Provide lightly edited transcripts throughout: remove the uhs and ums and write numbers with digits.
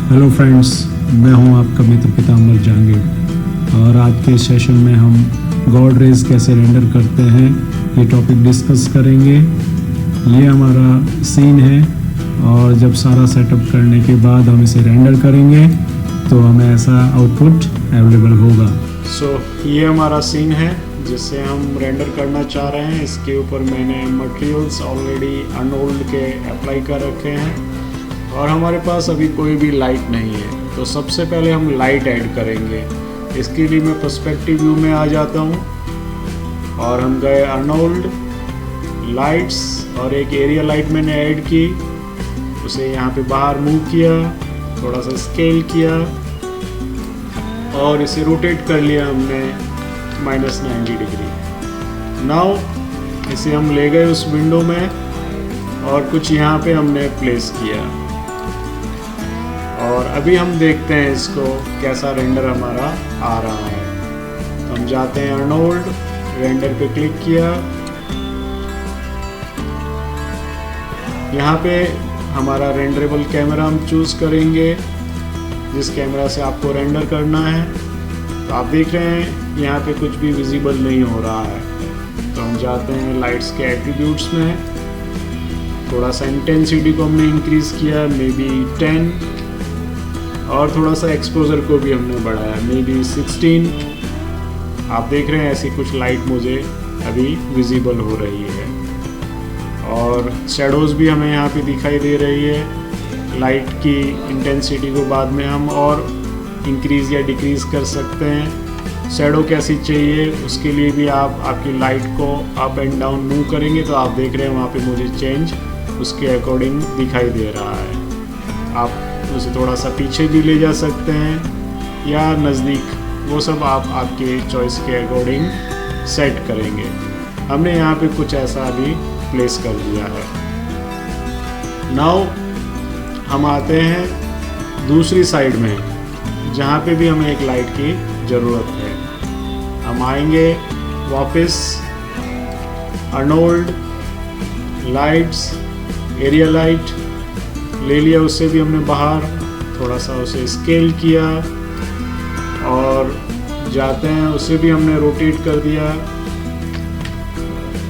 Hello friends, मैं हूं आपका मित्र पीताम्बर जहांगीर और आज के सेशन में हम गॉड रेज कैसे रेंडर करते हैं ये टॉपिक डिस्कस करेंगे। ये हमारा सीन है और जब सारा सेटअप करने के बाद हम इसे रेंडर करेंगे तो हमें ऐसा आउटपुट अवेलेबल होगा। ये हमारा सीन है जिसे हम रेंडर करना चाह रहे हैं। इसके ऊपर मैंने मटेरियल्स ऑलरेडी अनोल्ड के अप्लाई कर रखे हैं और हमारे पास अभी कोई भी लाइट नहीं है। तो सबसे पहले हम लाइट ऐड करेंगे। इसके लिए मैं पर्सपेक्टिव व्यू में आ जाता हूँ और हम गए अनोल्ड लाइट्स और एक एरिया लाइट मैंने ऐड की, उसे यहाँ पे बाहर मूव किया, थोड़ा सा स्केल किया और इसे रोटेट कर लिया हमने -90 डिग्री। नाउ इसे हम ले गए उस विंडो में और कुछ यहाँ पे हमने प्लेस किया और अभी हम देखते हैं इसको कैसा रेंडर हमारा आ रहा है। तो हम जाते हैं अनोल्ड, रेंडर पे क्लिक किया। यहाँ पे हमारा रेंडरेबल कैमरा हम चूज करेंगे, जिस कैमरा से आपको रेंडर करना है। तो आप देख रहे हैं यहाँ पे कुछ भी विजिबल नहीं हो रहा है। तो हम जाते हैं लाइट्स के एट्रीब्यूट्स में, थोड़ा सा इंटेंसिटी को हमने इंक्रीज किया, मे बी 10, और थोड़ा सा एक्सपोजर को भी हमने बढ़ाया, मे बी 16। आप देख रहे हैं ऐसी कुछ लाइट मुझे अभी विजिबल हो रही है और शैडोज़ भी हमें यहाँ पे दिखाई दे रही है। लाइट की इंटेंसिटी को बाद में हम और इंक्रीज़ या डिक्रीज़ कर सकते हैं। शैडो कैसी चाहिए उसके लिए भी आप आपकी लाइट को अप एंड डाउन मूव करेंगे तो आप देख रहे हैं वहाँ पे मुझे चेंज उसके अकॉर्डिंग दिखाई दे रहा है। आप उसे थोड़ा सा पीछे भी ले जा सकते हैं या नज़दीक, वो सब आप आपके चॉइस के अकॉर्डिंग सेट करेंगे। हमने यहाँ पे कुछ ऐसा अभी प्लेस कर दिया है। नाउ हम आते हैं दूसरी साइड में जहाँ पे भी हमें एक लाइट की ज़रूरत है। हम आएंगे वापस अनोल्ड लाइट्स, एरिया लाइट ले लिया, उससे भी हमने बाहर थोड़ा सा उसे स्केल किया और जाते हैं उसे भी हमने रोटेट कर दिया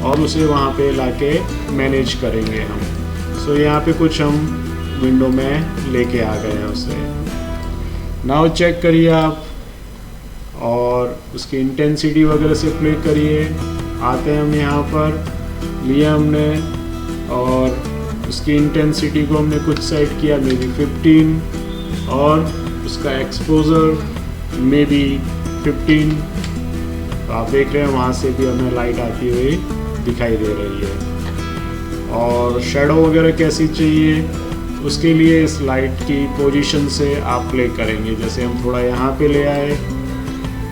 और उसे वहाँ पे लाके मैनेज करेंगे हम। यहाँ पे कुछ हम विंडो में लेके आ गए हैं उसे। नाउ चेक करिए आप और उसकी इंटेंसिटी वगैरह से प्ले करिए। आते हैं हम यहाँ पर, लिया हमने और उसकी इंटेंसिटी को हमने कुछ सेट किया, मे बी 15, और उसका एक्सपोजर मे बी 15। तो आप देख रहे हैं वहाँ से भी हमें लाइट आती हुई दिखाई दे रही है। और शैडो वगैरह कैसी चाहिए उसके लिए इस लाइट की पोजीशन से आप प्ले करेंगे। जैसे हम थोड़ा यहाँ पे ले आए,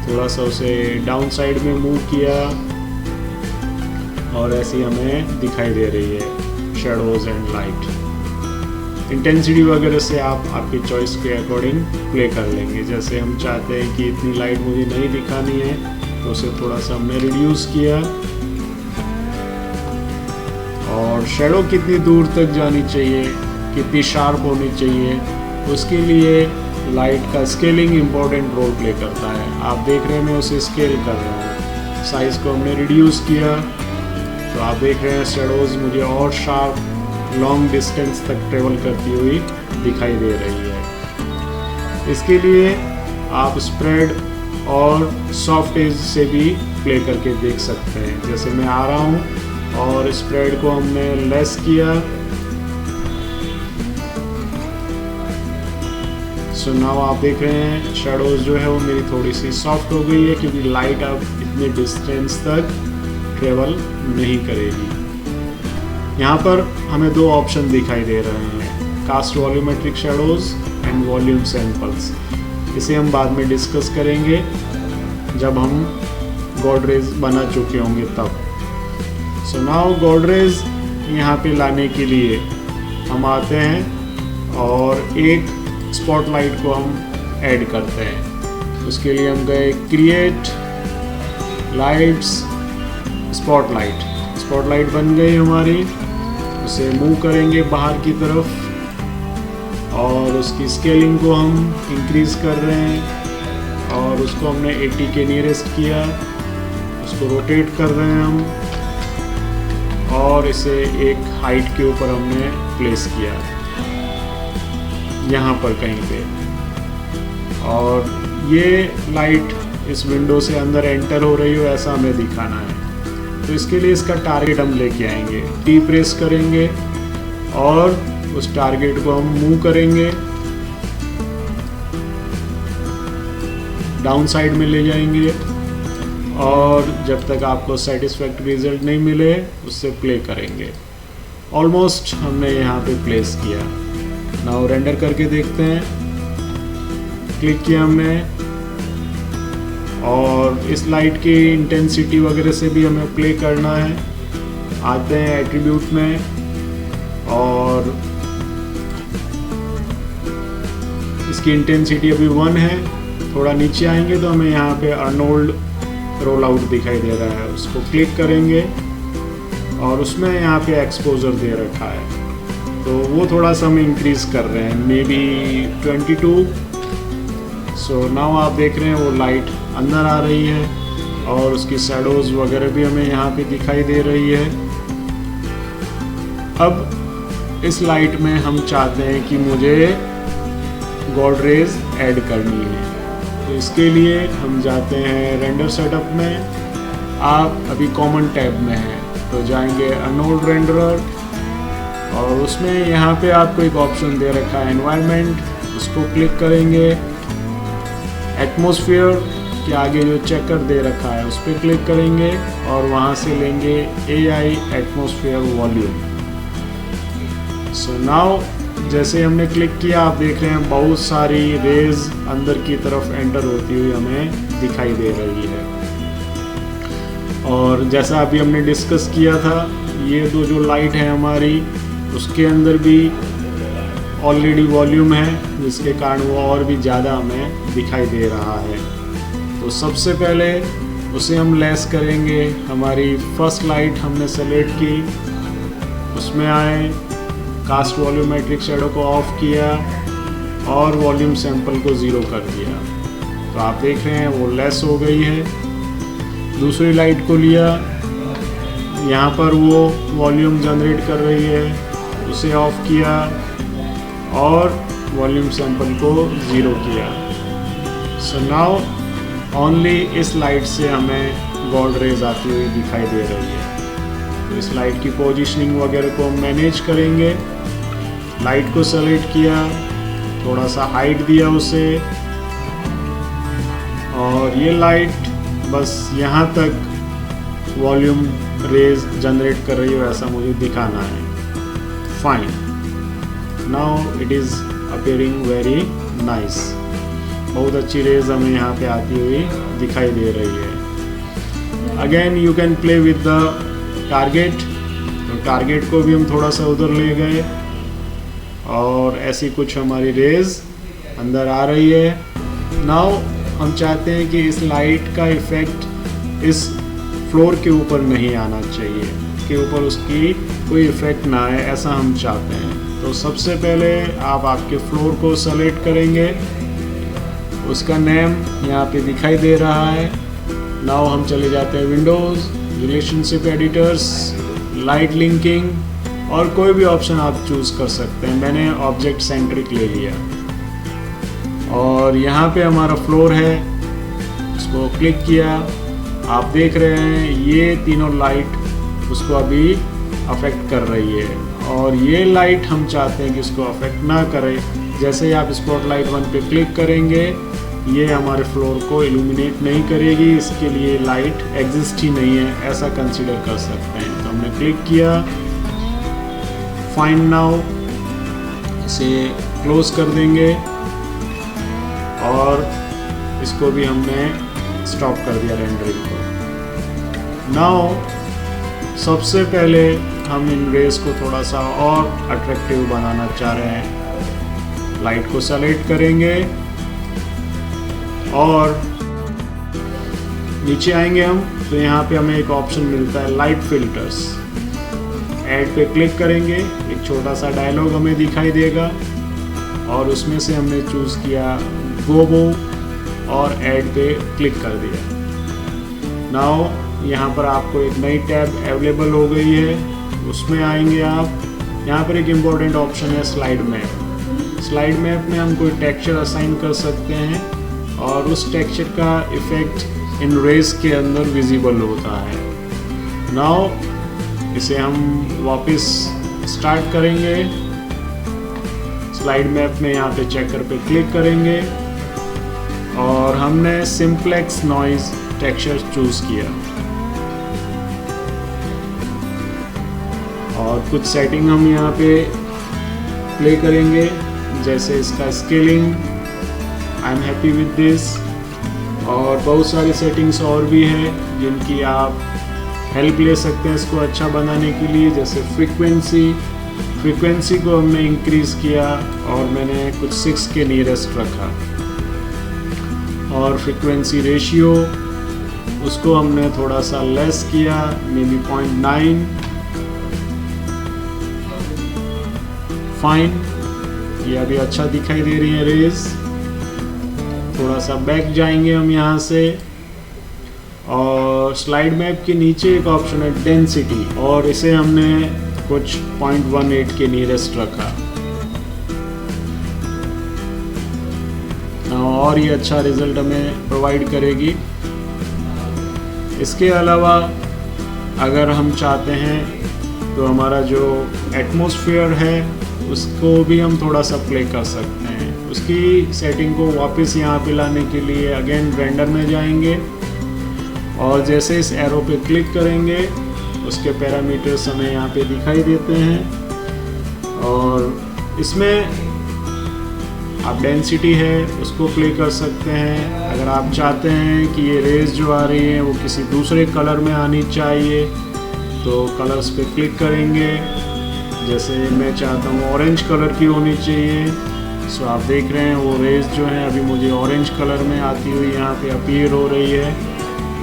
थोड़ा सा उसे डाउन साइड में मूव किया और ऐसी हमें दिखाई दे रही है शैडोज एंड लाइट। इंटेंसिटी वगैरह से आप आपकी चॉइस के अकॉर्डिंग प्ले कर लेंगे। जैसे हम चाहते हैं कि इतनी लाइट मुझे नहीं दिखानी है तो उसे थोड़ा सा हमने रिड्यूस किया। और शैडो कितनी दूर तक जानी चाहिए, कितनी शार्प होनी चाहिए, उसके लिए लाइट का स्केलिंग इम्पोर्टेंट रोल प्ले करता है। आप देख रहे हैं मैं उसे स्केल कर रहा हूँ, साइज़ को हमने रिड्यूस किया तो आप देख रहे हैं शैडोज़ मुझे और शार्प लॉन्ग डिस्टेंस तक ट्रेवल करती हुई दिखाई दे रही है। इसके लिए आप स्प्रेड और सॉफ्ट एज से भी प्ले करके देख सकते हैं। जैसे मैं आ रहा हूँ और स्प्रेड को हमने लेस किया, सो नाउ आप देख रहे हैं शैडोज़ जो है वो मेरी थोड़ी सी सॉफ्ट हो गई है क्योंकि लाइट अब इतने डिस्टेंस तक ट्रेवल नहीं करेगी। यहाँ पर हमें दो ऑप्शन दिखाई दे रहे हैं, cast volumetric shadows and volume samples. इसे हम बाद में डिस्कस करेंगे जब हम गॉड रेज बना चुके होंगे तब। सो नाउ गॉड रेज यहाँ पे लाने के लिए हम आते हैं और एक स्पॉटलाइट को हम ऐड करते हैं। उसके लिए हम गए क्रिएट लाइट्स, स्पॉटलाइट बन गई हमारी। उसे मूव करेंगे बाहर की तरफ और उसकी स्केलिंग को हम इंक्रीज़ कर रहे हैं और उसको हमने 80 के नियरेस्ट किया, उसको रोटेट कर रहे हैं हम और इसे एक हाइट के ऊपर हमने प्लेस किया यहाँ पर कहीं पे। और ये लाइट इस विंडो से अंदर एंटर हो रही हो ऐसा हमें दिखाना है। तो इसके लिए इसका टारगेट हम लेके आएंगे, टी प्रेस करेंगे और उस टारगेट को हम मूव करेंगे, डाउन साइड में ले जाएंगे और जब तक आपको सेटिस्फैक्टरी रिजल्ट नहीं मिले उससे प्ले करेंगे। ऑलमोस्ट हमने यहाँ पे प्लेस किया। नाउ रेंडर करके देखते हैं। क्लिक किया हमने और इस लाइट की इंटेंसिटी वगैरह से भी हमें प्ले करना है। आते हैं एट्रीब्यूट में और इसकी इंटेंसिटी अभी 1 है। थोड़ा नीचे आएंगे तो हमें यहाँ पे अर्नोल्ड रोल आउट दिखाई दे रहा है, उसको क्लिक करेंगे और उसमें यहाँ पे एक्सपोजर दे रखा है तो वो थोड़ा सा हम इंक्रीज कर रहे हैं, मे बी 22। सो नाउ आप देख रहे हैं वो लाइट अंदर आ रही है और उसकी शैडोज वगैरह भी हमें यहाँ पे दिखाई दे रही है। अब इस लाइट में हम चाहते हैं कि मुझे गॉड रेज ऐड करनी है, तो इसके लिए हम जाते हैं रेंडर सेटअप में। आप अभी कॉमन टैब में हैं तो जाएंगे अर्नोल्ड रेंडरर और उसमें यहाँ पे आपको एक ऑप्शन दे रखा है एनवायरनमेंट, उसको क्लिक करेंगे। एटमॉस्फेयर के आगे जो चेकर दे रखा है उस पर क्लिक करेंगे और वहाँ से लेंगे AI atmosphere volume. So now जैसे हमने क्लिक किया आप देख रहे हैं बहुत सारी रेज अंदर की तरफ एंटर होती हुई हमें दिखाई दे रही है। और जैसा अभी हमने डिस्कस किया था, ये जो लाइट है हमारी उसके अंदर भी ऑलरेडी वॉल्यूम है जिसके कारण वो और भी ज़्यादा हमें दिखाई दे रहा है। तो सबसे पहले उसे हम लेस करेंगे। हमारी फर्स्ट लाइट हमने सेलेक्ट की, उसमें आए, कास्ट वॉल्यूमेट्रिक शैडो को ऑफ किया और वॉल्यूम सैंपल को 0 कर दिया। तो आप देख रहे हैं वो लेस हो गई है। दूसरी लाइट को लिया, यहाँ पर वो वॉल्यूम जनरेट कर रही है, उसे ऑफ किया और वॉल्यूम सैंपल को 0 किया। सो नाउ ओनली इस लाइट से हमें गॉड रेज आती हुई दिखाई दे रही है। तो इस लाइट की पोजीशनिंग वगैरह को हम मैनेज करेंगे। लाइट को सेलेक्ट किया, थोड़ा सा हाइट दिया उसे और ये लाइट बस यहाँ तक वॉल्यूम रेज जनरेट कर रही है ऐसा मुझे दिखाना है। Fine, now it is appearing very nice. बहुत अच्छी रेज हमें यहाँ पे आती हुई दिखाई दे रही है। Again you can play with the target. तो टारगेट को भी हम थोड़ा सा उधर ले गए और ऐसी कुछ हमारी रेज अंदर आ रही है। नाउ हम चाहते हैं कि इस लाइट का इफ़ेक्ट इस फ्लोर के ऊपर नहीं आना चाहिए, इसके ऊपर उसकी कोई इफ़ेक्ट ना आए, ऐसा हम चाहते हैं। तो सबसे पहले आप आपके फ्लोर को सेलेक्ट करेंगे, उसका नेम यहाँ पे दिखाई दे रहा है। नाउ हम चले जाते हैं Windows, relationship editors, light linking और कोई भी ऑप्शन आप चूज़ कर सकते हैं। मैंने ऑब्जेक्ट सेंट्रिक ले लिया और यहाँ पे हमारा फ्लोर है, उसको क्लिक किया। आप देख रहे हैं ये तीनों लाइट उसको अभी अफेक्ट कर रही है और ये लाइट हम चाहते हैं कि इसको अफेक्ट ना करे। जैसे ही आप स्पॉटलाइट 1 पे क्लिक करेंगे ये हमारे फ्लोर को इल्यूमिनेट नहीं करेगी, इसके लिए लाइट एग्जिस्ट ही नहीं है, ऐसा कंसीडर कर सकते हैं। तो हमने क्लिक किया, फाइन, नाउ इसे क्लोज कर देंगे और इसको भी हमने स्टॉप कर दिया रेंडरिंग को। नाउ सबसे पहले हम इन रेस को थोड़ा सा और अट्रैक्टिव बनाना चाह रहे हैं। लाइट को सेलेक्ट करेंगे और नीचे आएंगे हम तो यहाँ पे हमें एक ऑप्शन मिलता है लाइट फिल्टर्स। ऐड पे क्लिक करेंगे, एक छोटा सा डायलॉग हमें दिखाई देगा और उसमें से हमने चूज़ किया गोबो और ऐड पे क्लिक कर दिया। नाउ यहाँ पर आपको एक नई टैब अवेलेबल हो गई है, उसमें आएंगे आप। यहाँ पर एक इम्पॉर्टेंट ऑप्शन है स्लाइड मैप। स्लाइड मैप में हम कोई टेक्सचर असाइन कर सकते हैं और उस टेक्सचर का इफ़ेक्ट इन रेस के अंदर विजिबल होता है। नाउ इसे हम वापस स्टार्ट करेंगे। स्लाइड मैप में यहाँ पे चेकर पे क्लिक करेंगे और हमने सिंप्लेक्स नॉइज टेक्सचर चूज़ किया और कुछ सेटिंग हम यहाँ पे प्ले करेंगे, जैसे इसका scaling, I am happy with this, और बहुत सारी सेटिंग्स और भी हैं जिनकी आप हेल्प ले सकते हैं इसको अच्छा बनाने के लिए। जैसे फ्रीक्वेंसी को हमने इंक्रीज़ किया और मैंने कुछ 6 के नियरेस्ट रखा, और फ्रीक्वेंसी रेशियो उसको हमने थोड़ा सा लेस किया, मे बी 0.9। फाइन, ये अभी अच्छा दिखाई दे रही है रेज। थोड़ा सा बैक जाएंगे हम यहाँ से और स्लाइड मैप के नीचे एक ऑप्शन है डेंसिटी, और इसे हमने कुछ 0.18 के नियरेस्ट रखा और ये अच्छा रिजल्ट हमें प्रोवाइड करेगी। इसके अलावा अगर हम चाहते हैं तो हमारा जो एटमॉस्फेयर है उसको भी हम थोड़ा सा प्ले कर सकते हैं। उसकी सेटिंग को वापस यहाँ पे लाने के लिए अगेन रेंडर में जाएंगे और जैसे इस एरो पे क्लिक करेंगे उसके पैरामीटर्स हमें यहाँ पे दिखाई देते हैं और इसमें आप डेंसिटी है उसको प्ले कर सकते हैं। अगर आप चाहते हैं कि ये रेज जो आ रही है वो किसी दूसरे कलर में आनी चाहिए तो कलर्स पे क्लिक करेंगे। जैसे मैं चाहता हूँ ऑरेंज कलर की होनी चाहिए, सो आप देख रहे हैं वो रेज जो है अभी मुझे ऑरेंज कलर में आती हुई यहाँ पे अपीयर हो रही है।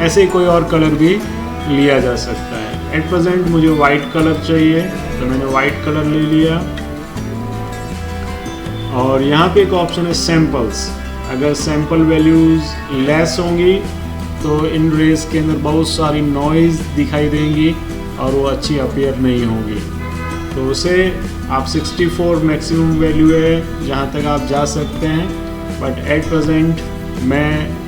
ऐसे ही कोई और कलर भी लिया जा सकता है। एट प्रेजेंट मुझे वाइट कलर चाहिए तो मैंने वाइट कलर ले लिया। और यहाँ पे एक ऑप्शन है सैम्पल्स। अगर सैम्पल वैल्यूज़ लेस होंगी तो इन रेज के अंदर बहुत सारी नॉइज़ दिखाई देंगी और वो अच्छी अपीयर नहीं होगी। तो उसे आप 64 मैक्सिमम वैल्यू है जहाँ तक आप जा सकते हैं, बट एट प्रेजेंट मैं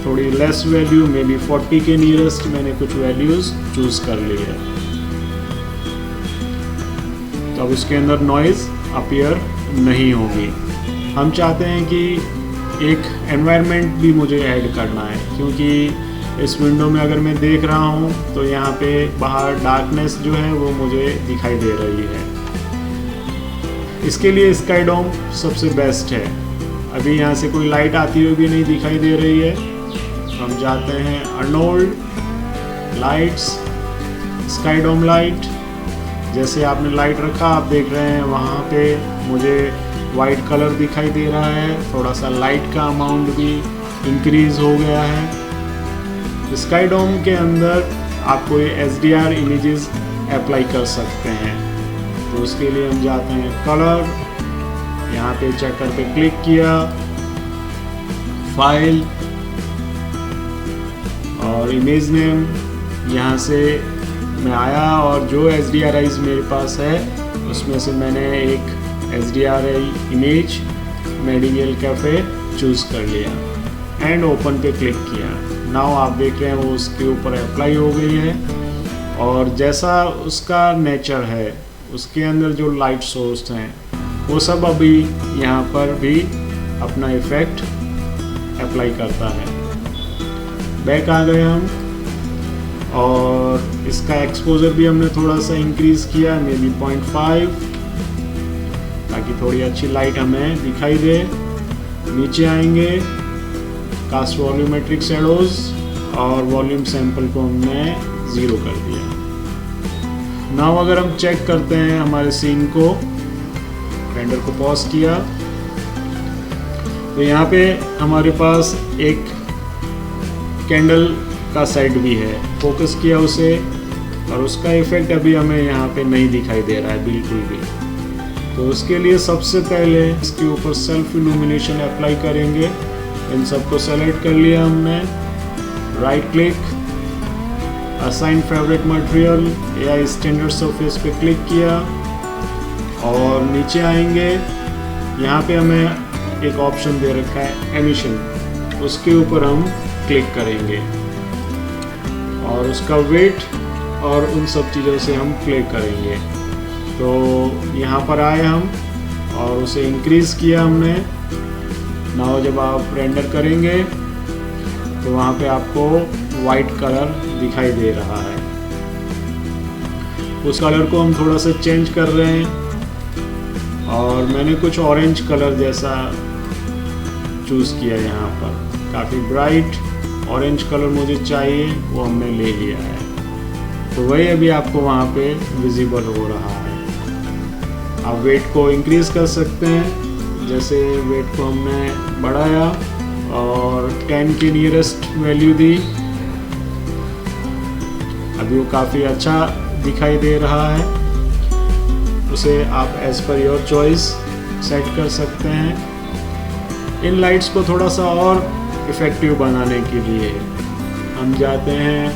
थोड़ी लेस वैल्यू मे बी 40 के नियरेस्ट मैंने कुछ वैल्यूज़ चूज़ कर ली है। तो अब इसके अंदर नॉइज़ अपीयर नहीं होगी। हम चाहते हैं कि एक एनवायरनमेंट भी मुझे ऐड करना है, क्योंकि इस विंडो में अगर मैं देख रहा हूँ तो यहाँ पे बाहर डार्कनेस जो है वो मुझे दिखाई दे रही है। इसके लिए स्काई डोम सबसे बेस्ट है। अभी यहाँ से कोई लाइट आती हुई भी नहीं दिखाई दे रही है। हम जाते हैं अर्नोल्ड, लाइट्स, स्काई डोम लाइट। जैसे आपने लाइट रखा आप देख रहे हैं वहाँ पे मुझे वाइट कलर दिखाई दे रहा है। थोड़ा सा लाइट का अमाउंट भी इंक्रीज हो गया है। स्काई डोम के अंदर आप कोई HDR इमेजेस अप्लाई कर सकते हैं। तो उसके लिए हम जाते हैं कलर, यहाँ पे चेकर पे क्लिक किया, फाइल और इमेज नेम, यहाँ से मैं आया और जो HDRIs मेरे पास है उसमें से मैंने एक HDRI image medieval cafe choose कर लिया एंड ओपन पे क्लिक किया। नाउ आप देख रहे हैं वो उसके ऊपर अप्लाई हो गई है और जैसा उसका नेचर है उसके अंदर जो लाइट सोर्स हैं वो सब अभी यहाँ पर भी अपना इफ़ेक्ट अप्लाई करता है। बैक आ गए हम और इसका एक्सपोजर भी हमने थोड़ा सा इंक्रीज़ किया, मे बी 0.5, ताकि थोड़ी अच्छी लाइट हमें दिखाई दे। नीचे आएंगे, कास्ट वॉल्यूमेट्रिक शैडोज और वॉल्यूम सैंपल को हमने 0 कर दिया। नाउ अगर हम चेक करते हैं हमारे सीन को, रेंडर को पॉज किया तो यहाँ पे हमारे पास एक कैंडल का सेट भी है। फोकस किया उसे और उसका इफेक्ट अभी हमें यहाँ पे नहीं दिखाई दे रहा है बिल्कुल भी। तो उसके लिए सबसे पहले इसके ऊपर सेल्फ इल्यूमिनेशन अप्लाई करेंगे। इन सबको सेलेक्ट कर लिया हमने, right click, assign favourite material, AI standard surface पे क्लिक किया और नीचे आएंगे। यहाँ पे हमें एक ऑप्शन दे रखा है एमिशन, उसके ऊपर हम क्लिक करेंगे और उसका वेट और उन सब चीज़ों से हम प्ले करेंगे। तो यहाँ पर आए हम और उसे इंक्रीज़ किया हमने। नाउ जब आप रेंडर करेंगे तो वहाँ पे आपको वाइट कलर दिखाई दे रहा है। उस कलर को हम थोड़ा सा चेंज कर रहे हैं और मैंने कुछ ऑरेंज कलर जैसा चूज़ किया। यहाँ पर काफ़ी ब्राइट ऑरेंज कलर मुझे चाहिए, वो हमने ले लिया है। तो वही अभी आपको वहाँ पे विजिबल हो रहा है। आप वेट को इंक्रीज़ कर सकते हैं। जैसे वेट को हमने बढ़ाया और 10 की नियरेस्ट वैल्यू दी, अभी वो काफ़ी अच्छा दिखाई दे रहा है। उसे आप as per your choice set कर सकते हैं। इन लाइट्स को थोड़ा सा और इफ़ेक्टिव बनाने के लिए हम जाते हैं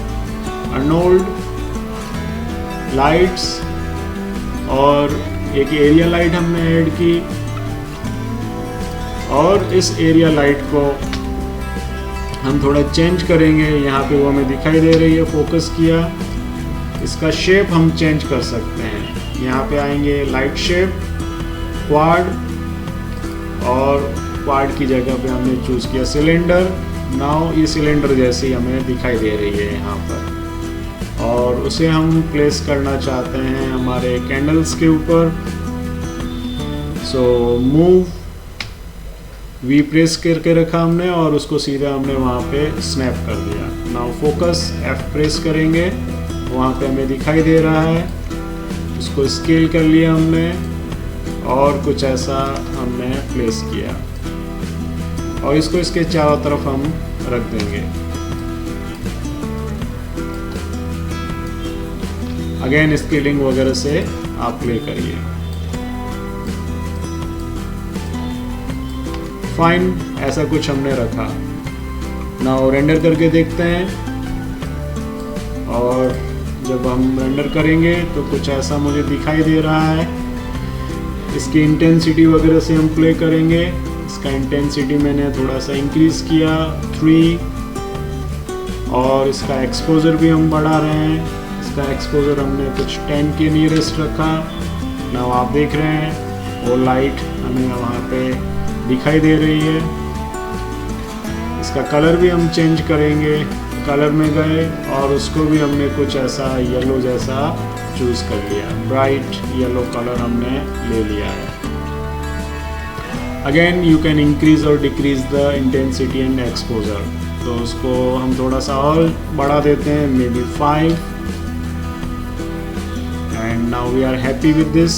अर्नोल्ड लाइट्स और एक एरिया लाइट हमने ऐड की और इस एरिया लाइट को हम थोड़ा चेंज करेंगे। यहाँ पे वो हमें दिखाई दे रही है, फोकस किया। इसका शेप हम चेंज कर सकते हैं। यहाँ पे आएंगे लाइट शेप, क्वाड, और क्वाड की जगह पे हमने चूज़ किया सिलेंडर। नाउ ये सिलेंडर जैसी हमें दिखाई दे रही है यहाँ पर, और उसे हम प्लेस करना चाहते हैं हमारे कैंडल्स के ऊपर। सो मूव वी प्रेस करके रखा हमने और उसको सीधा हमने वहाँ पे स्नैप कर दिया। नाउ फोकस F प्रेस करेंगे, वहाँ पे हमें दिखाई दे रहा है। उसको स्केल कर लिया हमने और कुछ ऐसा हमने प्लेस किया और इसको इसके चारों तरफ हम रख देंगे। अगेन स्केलिंग वगैरह से आप प्ले करिए। फाइन, ऐसा कुछ हमने रखा। नाउ रेंडर करके देखते हैं और जब हम रेंडर करेंगे तो कुछ ऐसा मुझे दिखाई दे रहा है। इसकी इंटेंसिटी वगैरह से हम प्ले करेंगे। इसका इंटेंसिटी मैंने थोड़ा सा इंक्रीज किया 3, और इसका एक्सपोजर भी हम बढ़ा रहे हैं। इसका एक्सपोजर हमने कुछ 10 के नियरेस्ट रखा। नाउ आप देख रहे हैं वो लाइट हमें वहाँ पे दिखाई दे रही है। इसका कलर भी हम चेंज करेंगे। कलर में गए और उसको भी हमने कुछ ऐसा येलो जैसा चूज़ कर लिया। ब्राइट येलो कलर हमने ले लिया है। अगेन यू कैन इंक्रीज और decrease the intensity and exposure. तो उसको हम थोड़ा सा और बढ़ा देते हैं, maybe 5, and now we are happy with this.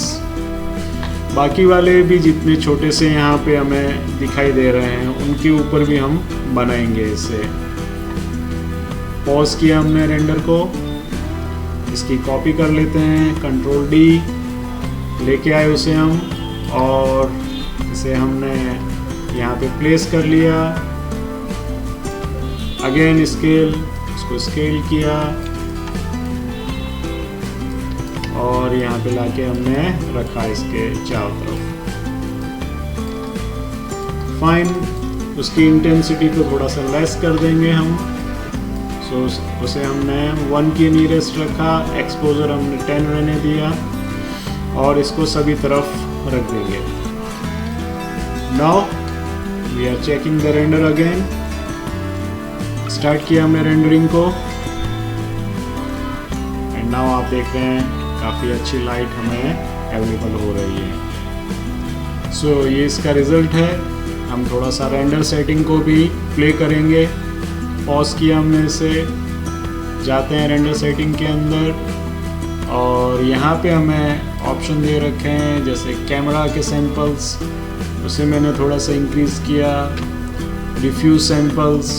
बाकी वाले भी जितने छोटे से यहाँ पे हमें दिखाई दे रहे हैं उनके ऊपर भी हम बनाएंगे इसे। पॉज किया हमने रेंडर को, इसकी कॉपी कर लेते हैं, Ctrl D लेके आए उसे हम, और इसे हमने यहाँ पे प्लेस कर लिया। अगेन स्केल, इसको स्केल किया और यहाँ पे लाके हमने रखा इसके चारों तरफ। फाइन, उसकी इंटेंसिटी को थोड़ा सा लेस कर देंगे हम। सो उसे हमने 1 के नियरेस्ट रखा। एक्सपोजर हमने 10 रहने दिया और इसको सभी तरफ रख देंगे। Now we are checking the render again. Start किया हमने रेंडरिंग को एंड नाउ आप देख रहे हैं काफ़ी अच्छी लाइट हमें अवेलेबल हो रही है। सो ये इसका रिज़ल्ट है। हम थोड़ा सा रेंडर सेटिंग को भी प्ले करेंगे। पॉज किया हमने इसे, जाते हैं रेंडर सेटिंग के अंदर और यहाँ पे हमें ऑप्शन दे रखे हैं जैसे कैमरा के सैंपल्स, उसे मैंने थोड़ा सा इंक्रीज़ किया। डिफ्यूज सैंपल्स,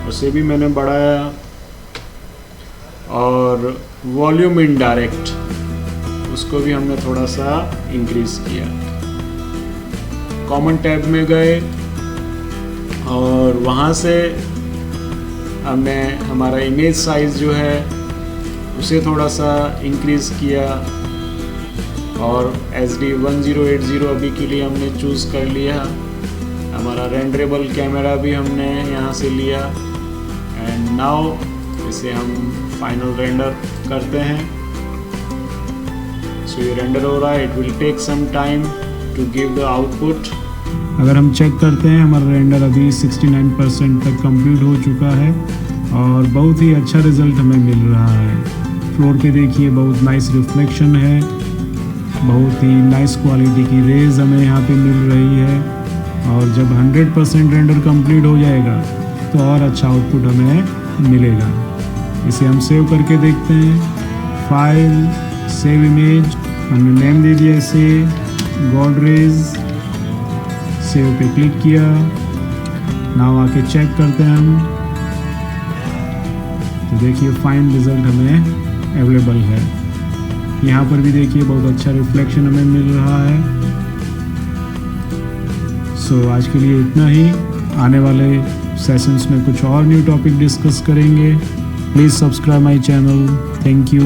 उसे भी मैंने बढ़ाया। और वॉल्यूम इनडायरेक्ट, उसको भी हमने थोड़ा सा इंक्रीज किया। कॉमन टैब में गए और वहाँ से हमने हमारा इमेज साइज़ जो है उसे थोड़ा सा इंक्रीज किया और SD 1080 अभी के लिए हमने चूज़ कर लिया। हमारा रेंडरेबल कैमरा भी हमने यहाँ से लिया एंड नाउ इसे हम फाइनल रेंडर करते हैं। सो ये रेंडर हो रहा है, it will take some time to give the output. अगर हम चेक करते हैं हमारा रेंडर अभी 69% तक कंप्लीट हो चुका है और बहुत ही अच्छा रिजल्ट हमें मिल रहा है। फ्लोर पे देखिए बहुत नाइस रिफ्लेक्शन है, बहुत ही नाइस क्वालिटी की रेज हमें यहाँ पे मिल रही है और जब 100% रेंडर कंप्लीट हो जाएगा तो और अच्छा आउटपुट हमें मिलेगा। इसे हम सेव करके देखते हैं। फाइल, सेव इमेज, हमने नेम दे दिया इसे गॉडरेज, सेव पे क्लिक किया। नाउ आके चेक करते हैं हम, तो देखिए फाइन रिजल्ट हमें अवेलेबल है। यहाँ पर भी देखिए बहुत अच्छा रिफ्लेक्शन हमें मिल रहा है। सो आज के लिए इतना ही। आने वाले सेशंस में कुछ और न्यू टॉपिक डिस्कस करेंगे। Please subscribe my channel. Thank you.